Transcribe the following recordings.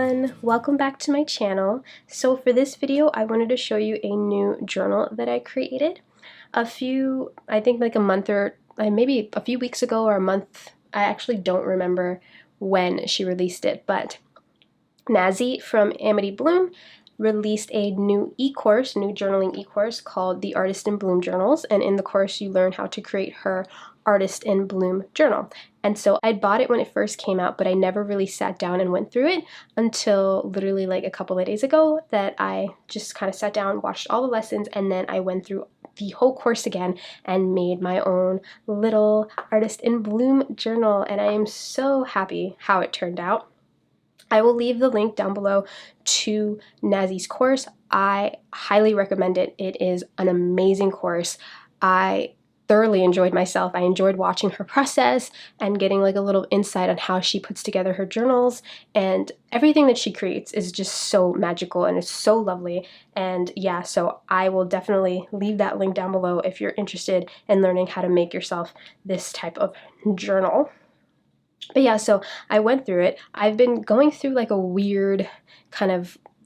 everyone, welcome back to my channel. So for this video I wanted to show you a new journal that I created I think like a month or maybe a few weeks ago or a month. I actually don't remember when she released it, but Nazy from Amity Bloom released a new new journaling e-course called the Artist in Bloom Journals, and in the course you learn how to create her Artist in Bloom journal. And so I bought it when it first came out, but I never really sat down and went through it until literally like a couple of days ago, that I just kind of sat down, watched all the lessons, and then I went through the whole course again and made my own little Artist in Bloom journal, and I am so happy how it turned out. I will leave the link down below to Nazy's course. I highly recommend it. It is an amazing course. I thoroughly enjoyed myself. I enjoyed watching her process and getting like a little insight on how she puts together her journals, and everything that she creates is just so magical and it's so lovely. And yeah, so I will definitely leave that link down below if you're interested in learning how to make yourself this type of journal. But yeah, so I went through it. I've been going through like a weird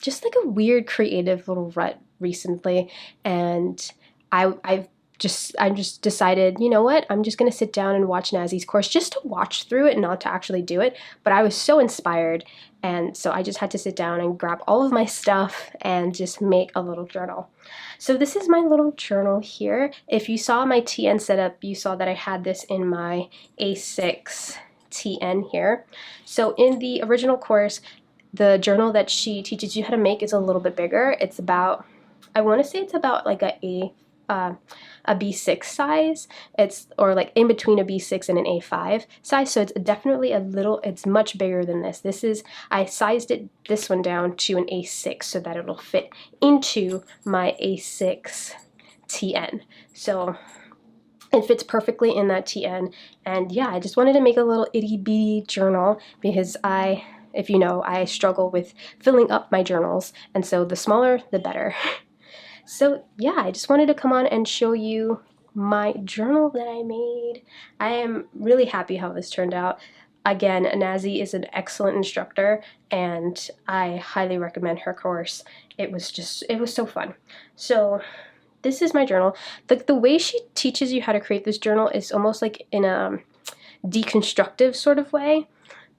just like a weird creative little rut recently, and I just decided, you know what, I'm just gonna sit down and watch Nazy's course, just to watch through it, not to actually do it. But I was so inspired, and so I just had to sit down and grab all of my stuff and just make a little journal. So this is my little journal here. If you saw my TN setup, you saw that I had this in my A6 TN here. So in the original course, the journal that she teaches you how to make is a little bit bigger. It's about, I want to say it's about like a B6 size. Or like in between a B6 and an A5 size. So it's definitely it's much bigger than this. I sized this one down to an A6 so that it'll fit into my A6 TN. So it fits perfectly in that TN, and yeah, I just wanted to make a little itty bitty journal because if you know, I struggle with filling up my journals, and so the smaller the better. So yeah, I just wanted to come on and show you my journal that I made. I am really happy how this turned out. Again, Nazy is an excellent instructor, and I highly recommend her course. It was so fun. So this is my journal. The way she teaches you how to create this journal is almost like in a deconstructive sort of way.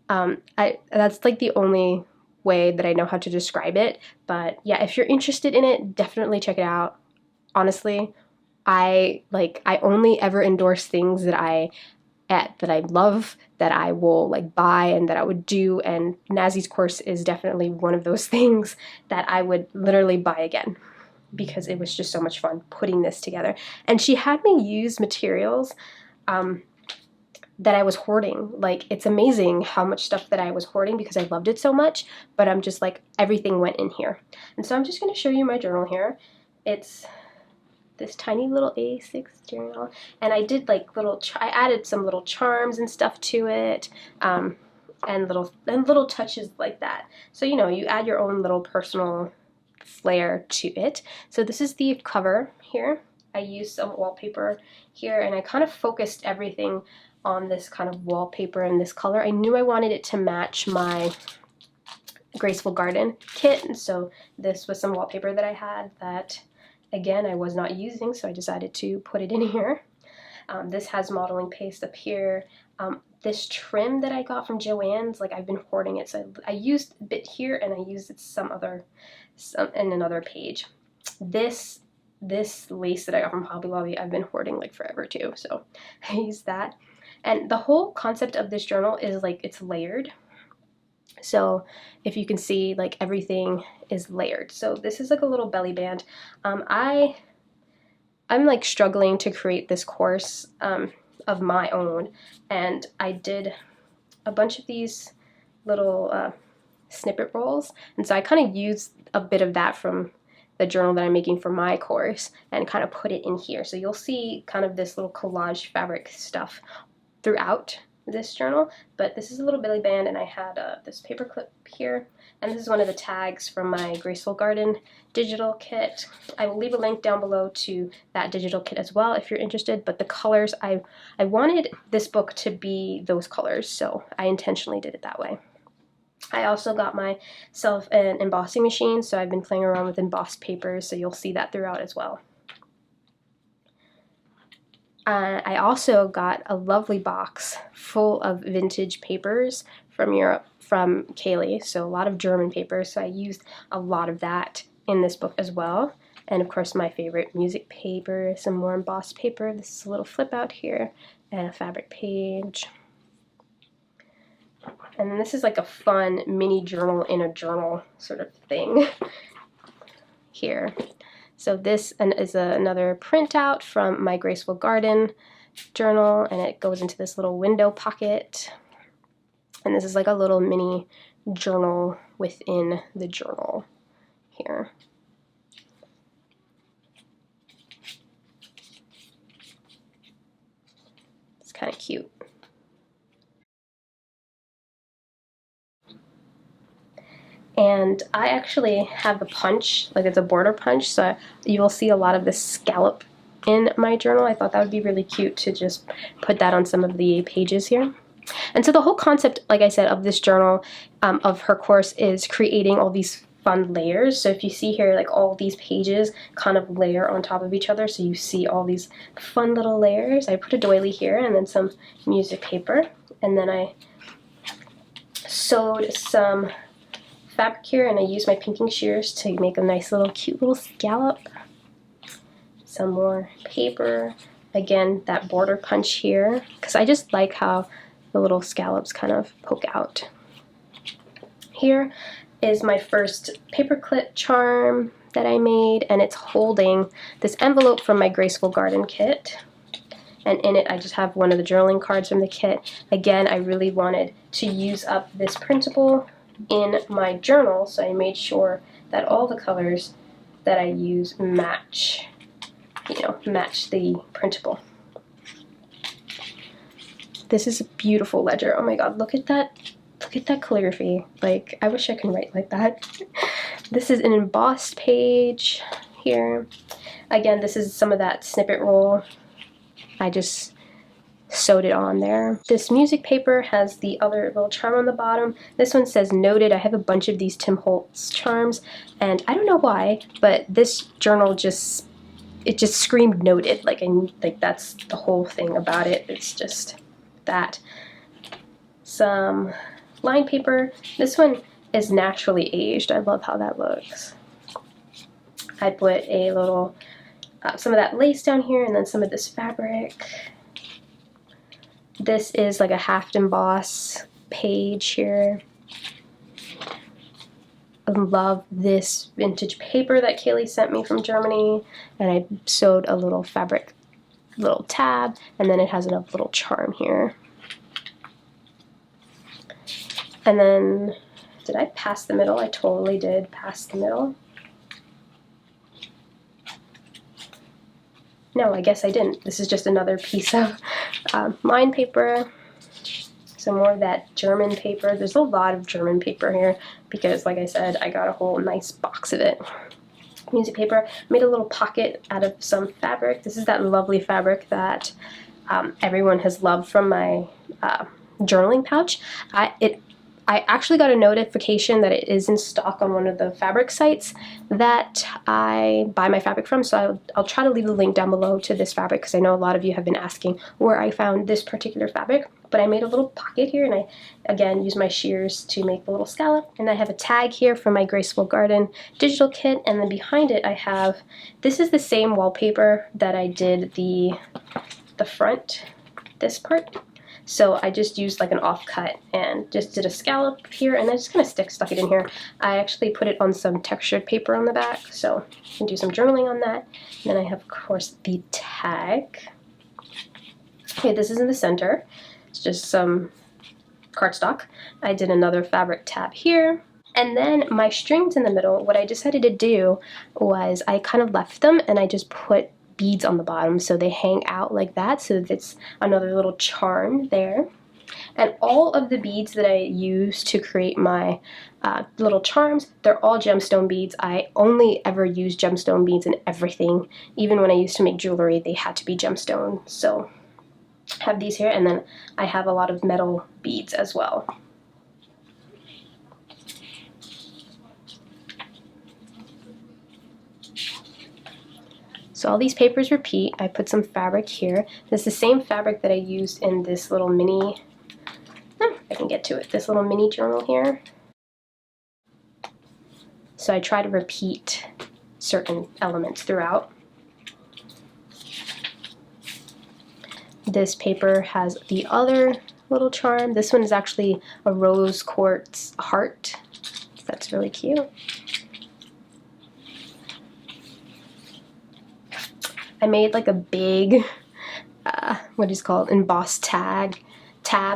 That's like the only way that I know how to describe it. But yeah, if you're interested in it, definitely check it out. Honestly, I only ever endorse things that I love, that I will like buy and that I would do, and Nazy's course is definitely one of those things that I would literally buy again, because it was just so much fun putting this together. And she had me use materials that I was hoarding. Like, it's amazing how much stuff that I was hoarding because I loved it so much, but I'm just like, everything went in here. And so I'm just going to show you my journal here. It's this tiny little A6 journal, and I did like I added some little charms and stuff to it, and little touches like that. So, you know, you add your own little personal flair to it. So this is the cover here. I used some wallpaper here, and I kind of focused everything on this kind of wallpaper and this color. I knew I wanted it to match my Graceful Garden kit, and so this was some wallpaper that I had that, again, I was not using, so I decided to put it in here. This has modeling paste up here. This trim that I got from Joann's, like, I've been hoarding it, so I used a bit here, and I used it in another page. This lace that I got from Hobby Lobby, I've been hoarding like forever too, so I used that. And the whole concept of this journal is like, it's layered. So if you can see, like, everything is layered. So this is like a little belly band. I'm like struggling to create this course of my own, and I did a bunch of these little snippet rolls, and so I kind of used a bit of that from the journal that I'm making for my course and kind of put it in here. So you'll see kind of this little collage fabric stuff throughout this journal, but this is a little belly band, and I had this paper clip here, and this is one of the tags from my Graceful Garden digital kit. I will leave a link down below to that digital kit as well if you're interested, but the colors, I wanted this book to be those colors, so I intentionally did it that way. I also got myself an embossing machine, so I've been playing around with embossed papers, so you'll see that throughout as well. I also got a lovely box full of vintage papers from Europe, from Kaylee, so a lot of German papers, so I used a lot of that in this book as well. And of course my favorite music paper, some more embossed paper. This is a little flip out here, and a fabric page. And then this is like a fun mini journal in a journal sort of thing here. So this is another printout from my Graceful Garden journal, and it goes into this little window pocket. And this is like a little mini journal within the journal here. It's kind of cute. And I actually have the punch, like it's a border punch, so you will see a lot of the scallop in my journal. I thought that would be really cute to just put that on some of the pages here. And so the whole concept, like I said, of this journal, of her course, is creating all these fun layers. So if you see here, like all these pages kind of layer on top of each other, so you see all these fun little layers. I put a doily here and then some music paper, and then I sewed some fabric here, and I used my pinking shears to make a nice little cute little scallop. Some more paper, again that border punch here, because I just like how the little scallops kind of poke out. Here is my first paperclip charm that I made, and it's holding this envelope from my Graceful Garden kit, and in it I just have one of the journaling cards from the kit. Again, I really wanted to use up this printable in my journal, so I made sure that all the colors that I use match, match the printable. This is a beautiful ledger. Oh my god, look at that calligraphy. Like, I wish I could write like that. This is an embossed page here. Again, this is some of that snippet roll. I just sewed it on there. This music paper has the other little charm on the bottom. This one says noted. I have a bunch of these Tim Holtz charms, and I don't know why, but this journal just screamed noted. Like that's the whole thing about it. It's just that. Some line paper. This one is naturally aged. I love how that looks. I put a little some of that lace down here, and then some of this fabric. This is like a half emboss page here. I love this vintage paper that Kaylee sent me from Germany, and I sewed a little fabric little tab, and then it has a little charm here. And then, did I pass the middle? I totally did pass the middle. No, I guess I didn't. This is just another piece of line paper. Some more of that German paper. There's a lot of German paper here because, like I said, I got a whole nice box of it. Music paper. Made a little pocket out of some fabric. This is that lovely fabric that everyone has loved from my journaling pouch. I actually got a notification that it is in stock on one of the fabric sites that I buy my fabric from, so I'll try to leave the link down below to this fabric because I know a lot of you have been asking where I found this particular fabric. But I made a little pocket here, and I, again, used my shears to make the little scallop. And I have a tag here from my Graceful Garden digital kit, and then behind it I have, this is the same wallpaper that I did the front, this part. So I just used like an offcut and just did a scallop here, and I'm just going to stuck it in here. I actually put it on some textured paper on the back, so you can do some journaling on that. And then I have, of course, the tag. Okay, this is in the center. It's just some cardstock. I did another fabric tab here. And then my strings in the middle, what I decided to do was I kind of left them and I just put beads on the bottom so they hang out like that, so that's another little charm there. And all of the beads that I use to create my little charms, they're all gemstone beads. I only ever use gemstone beads in everything. Even when I used to make jewelry, they had to be gemstone. So I have these here, and then I have a lot of metal beads as well. So all these papers repeat. I put some fabric here. This is the same fabric that I used in this little mini, I can get to it, this little mini journal here. So I try to repeat certain elements throughout. This paper has the other little charm. This one is actually a rose quartz heart. That's really cute. I made like a big, what is called, embossed tab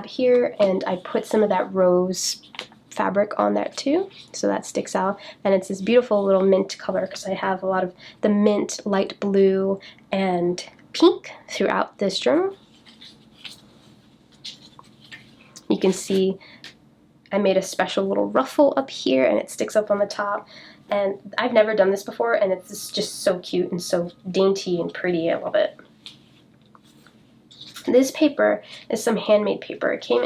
here, and I put some of that rose fabric on that too, so that sticks out. And it's this beautiful little mint color because I have a lot of the mint, light blue, and pink throughout this journal. You can see I made a special little ruffle up here, and it sticks up on the top. And I've never done this before, and it's just so cute and so dainty and pretty. I love it. This paper is some handmade paper. It came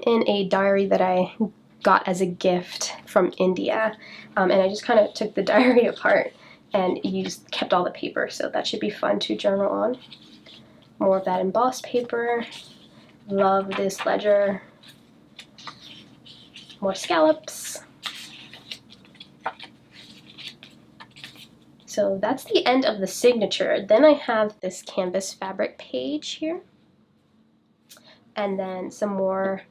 in a diary that I got as a gift from India, and I just kind of took the diary apart and kept all the paper, so that should be fun to journal on. More of that embossed paper. Love this ledger. More scallops. So that's the end of the signature. Then I have this canvas fabric page here. And then some more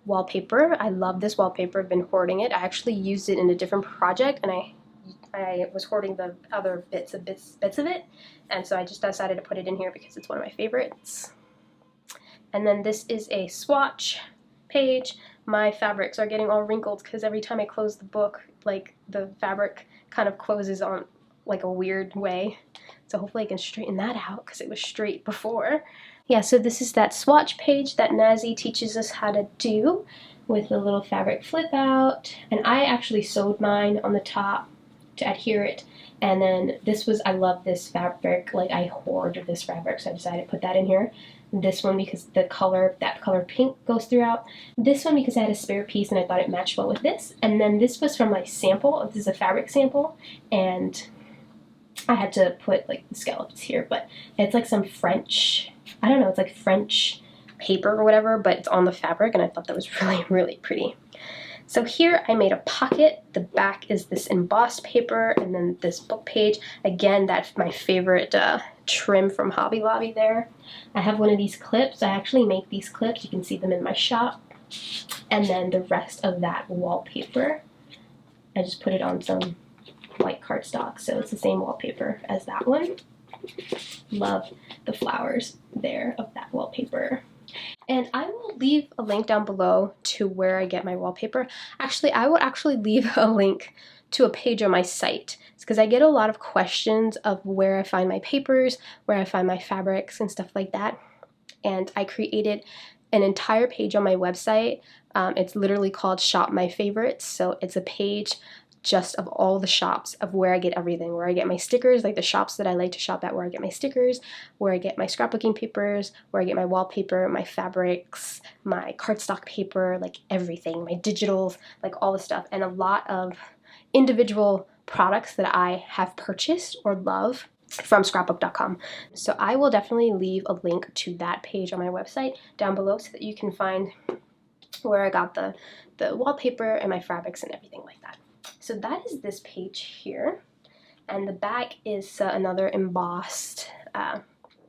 wallpaper. I love this wallpaper. I've been hoarding it. I actually used it in a different project, and I was hoarding the other bits of it. And so I just decided to put it in here because it's one of my favorites. And then this is a swatch page. My fabrics are getting all wrinkled because every time I close the book, like the fabric kind of closes on like a weird way. So hopefully I can straighten that out because it was straight before. Yeah, so this is that swatch page that Nazy teaches us how to do with the little fabric flip out. And I actually sewed mine on the top to adhere it. And then this was, I love this fabric, like I hoard this fabric, so I decided to put that in here. This one because the color, that color pink goes throughout. This one because I had a spare piece and I thought it matched well with this. And then this was from my sample. This is a fabric sample, and I had to put like the scallops here, but it's like some French, I don't know, it's like French paper or whatever, but it's on the fabric, and I thought that was really, really pretty. So here I made a pocket. The back is this embossed paper, and then this book page. Again, that's my favorite trim from Hobby Lobby there. I have one of these clips. I actually make these clips. You can see them in my shop. And then the rest of that wallpaper, I just put it on some white cardstock, so it's the same wallpaper as that one. Love the flowers there of that wallpaper. And I will leave a link down below to where I get my wallpaper. Actually, I will actually leave a link to a page on my site, because I get a lot of questions of where I find my papers, where I find my fabrics and stuff like that. And I created an entire page on my website. It's literally called Shop My Favorites. So it's a page just of all the shops of where I get everything, where I get my stickers, like the shops that I like to shop at, where I get my stickers, where I get my scrapbooking papers, where I get my wallpaper, my fabrics, my cardstock paper, like everything, my digitals, like all the stuff, and a lot of individual products that I have purchased or love from scrapbook.com. So I will definitely leave a link to that page on my website down below so that you can find where I got the wallpaper and my fabrics and everything like that. So that is this page here, and the back is another embossed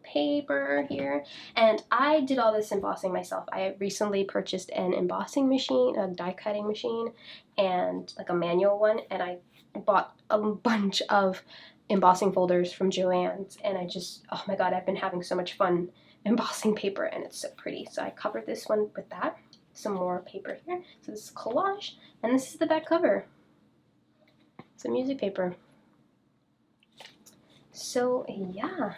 paper here, and I did all this embossing myself. I recently purchased an embossing machine, a die cutting machine, and like a manual one, and I bought a bunch of embossing folders from Joann's, and I just, oh my god, I've been having so much fun embossing paper, and it's so pretty. So I covered this one with that. Some more paper here. So this is collage, and this is the back cover. Some music paper. So yeah,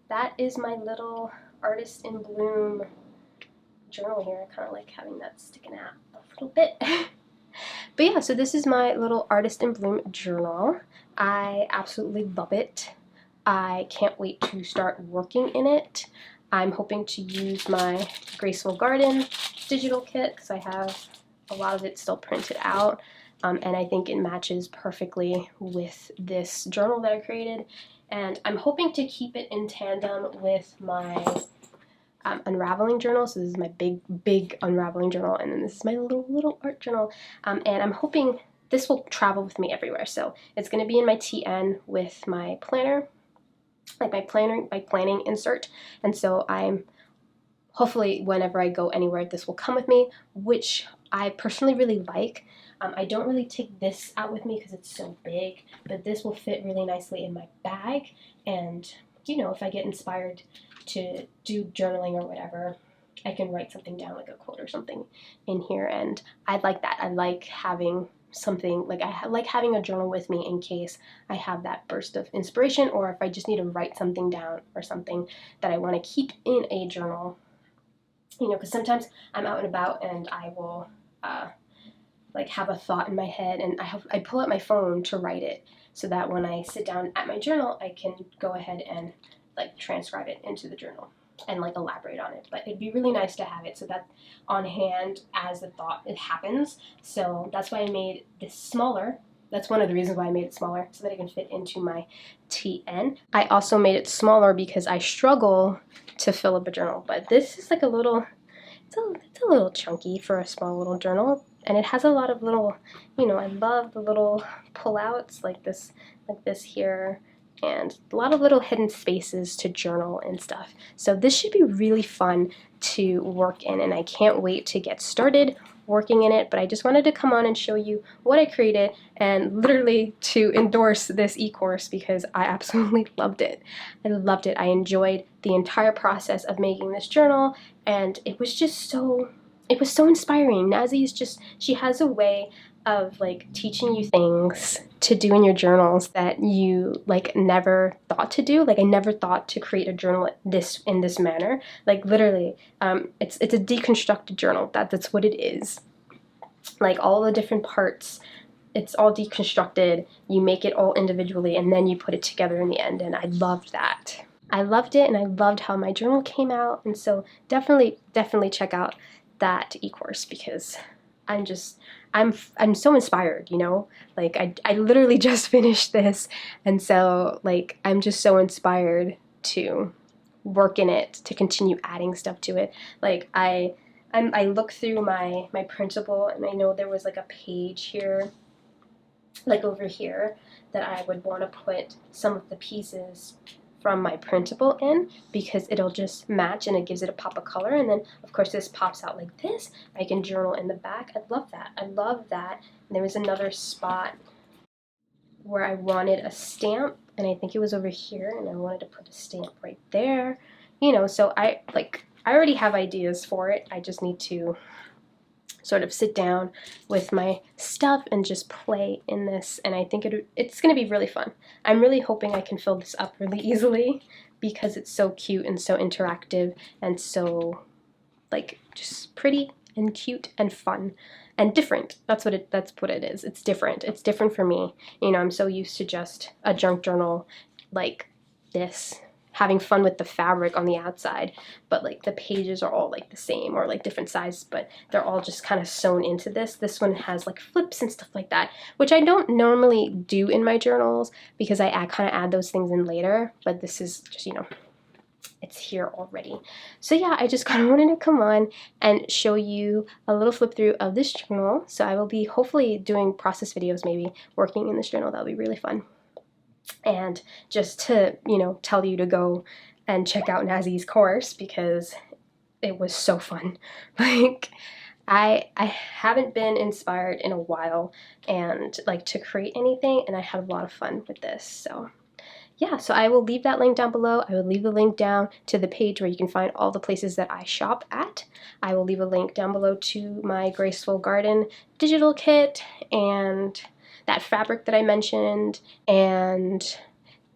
that is my little Artist in Bloom journal here. I kind of like having that sticking out a little bit. But yeah, so this is my little Artist in Bloom journal. I absolutely love it. I can't wait to start working in it. I'm hoping to use my Graceful Garden digital kit because I have a lot of it still printed out. and I think it matches perfectly with this journal that I created. And I'm hoping to keep it in tandem with my unraveling journal. So this is my big unraveling journal, and then this is my little art journal. And I'm hoping this will travel with me everywhere. So it's going to be in my TN with my planner, like my planning insert. And so I'm hopefully whenever I go anywhere, this will come with me, which I personally really like. I don't really take this out with me because it's so big, but this will fit really nicely in my bag. And, you know, if I get inspired to do journaling or whatever, I can write something down, like a quote or something in here. And I like that. I like having something, like I like having a journal with me in case I have that burst of inspiration, or if I just need to write something down or something that I want to keep in a journal. You know, because sometimes I'm out and about and I will like have a thought in my head, and I pull out my phone to write it, so that when I sit down at my journal, I can go ahead and like transcribe it into the journal and like elaborate on it. But it'd be really nice to have it so that on hand as the thought it happens. So that's why I made this smaller. That's one of the reasons why I made it smaller, so that it can fit into my TN. I also made it smaller because I struggle to fill up a journal, but this is like a little, it's a little chunky for a small little journal, and it has a lot of little, you know, I love the little pullouts like this here, and a lot of little hidden spaces to journal and stuff. So this should be really fun to work in, and I can't wait to get started working in it. But I just wanted to come on and show you what I created, and literally to endorse this e-course because I absolutely loved it. I loved it. I enjoyed the entire process of making this journal, and it was so inspiring. Nazy is just, she has a way of like teaching you things to do in your journals that you like never thought to do. Like I never thought to create a journal in this manner. Like literally, it's a deconstructed journal. That's what it is. Like all the different parts, it's all deconstructed. You make it all individually, and then you put it together in the end. And I loved that. I loved it, and I loved how my journal came out. And so definitely check out that e-course, because I'm so inspired, you know? Like I literally just finished this, and so like I'm just so inspired to work in it, to continue adding stuff to it. Like I look through my printable, and I know there was like a page here, like over here, that I would want to put some of the pieces from my printable in, because it'll just match and it gives it a pop of color. And then of course this pops out like this. I can journal in the back. I love that. I love that. And there was another spot where I wanted a stamp, and I think it was over here, and I wanted to put a stamp right there. You know, so I already have ideas for it. I just need to sort of sit down with my stuff and just play in this, and I think it's going to be really fun. I'm really hoping I can fill this up really easily, because it's so cute and so interactive and so like just pretty and cute and fun and different. That's what it is. It's different. It's different for me. You know, I'm so used to just a junk journal like this, having fun with the fabric on the outside, but like the pages are all like the same, or like different sizes, but they're all just kind of sewn into this. This one has like flips and stuff like that, which I don't normally do in my journals because I kind of add those things in later, but this is just, you know, it's here already. So yeah, I just kind of wanted to come on and show you a little flip through of this journal. So I will be hopefully doing process videos, maybe working in this journal. That'll be really fun. And just to, you know, tell you to go and check out Nazy's course, because it was so fun. Like I haven't been inspired in a while, and like to create anything, and I had a lot of fun with this. So yeah, so I will leave that link down below. I will leave the link down to the page where you can find all the places that I shop at. I will leave a link down below to my Graceful Garden digital kit, and that fabric that I mentioned, and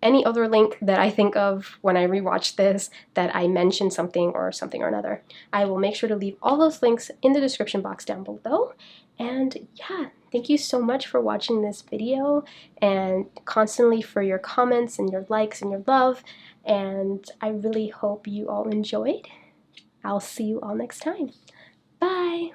any other link that I think of when I rewatch this that I mentioned something or another. I will make sure to leave all those links in the description box down below. And yeah, thank you so much for watching this video, and constantly for your comments and your likes and your love. And I really hope you all enjoyed. I'll see you all next time. Bye!